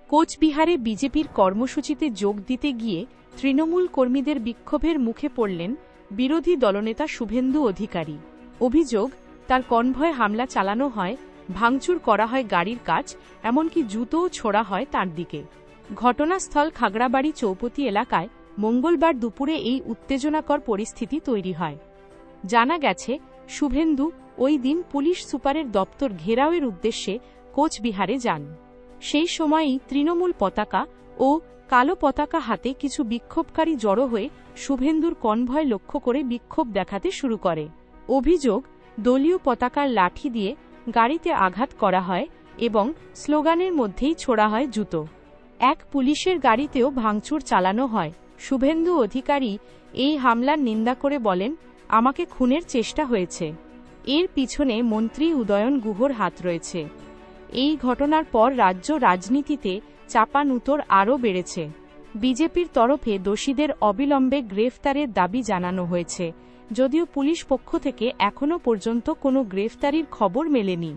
কোচবিহারে বিজেপির কর্মসূচিতে যোগ দিতে গিয়ে তৃণমূল কর্মীদের বিক্ষোভের মুখে পড়লেন বিরোধী দলনেতা শুভেন্দু অধিকারী। অভিযোগ, তার কনভয়ে হামলা চালানো হয়, ভাঙচুর করা হয় গাড়ির কাচ, এমনকি জুতোও ছোড়া হয় তাঁর দিকে। ঘটনাস্থল খাগড়াবাড়ি চৌপতি এলাকায় মঙ্গলবার দুপুরে এই উত্তেজনাকর পরিস্থিতি তৈরি হয়। জানা গেছে, শুভেন্দু ওই দিন পুলিশ সুপারের দপ্তর ঘেরাওয়ের উদ্দেশ্যে কোচবিহারে যান। সেই সময়ই তৃণমূল পতাকা ও কালো পতাকা হাতে কিছু বিক্ষোভকারী জড়ো হয়ে শুভেন্দুর কনভয় লক্ষ্য করে বিক্ষোভ দেখাতে শুরু করে। অভিযোগ, দলীয় পতাকার লাঠি দিয়ে গাড়িতে আঘাত করা হয় এবং স্লোগানের মধ্যেই ছোড়া হয় জুতো। এক পুলিশের গাড়িতেও ভাঙচুর চালানো হয়। শুভেন্দু অধিকারী এই হামলার নিন্দা করে বলেন, আমাকে খুনের চেষ্টা হয়েছে। এর পিছনে মন্ত্রী উদয়ন গুহর হাত রয়েছে। এই ঘটনার পর রাজ্য রাজনীতিতে চাপানুতোর আরও বেড়েছে। বিজেপির তরফে দোষীদের অবিলম্বে গ্রেফতারের দাবি জানানো হয়েছে, যদিও পুলিশ পক্ষ থেকে এখনও পর্যন্ত কোনো গ্রেফতারির খবর মেলেনি।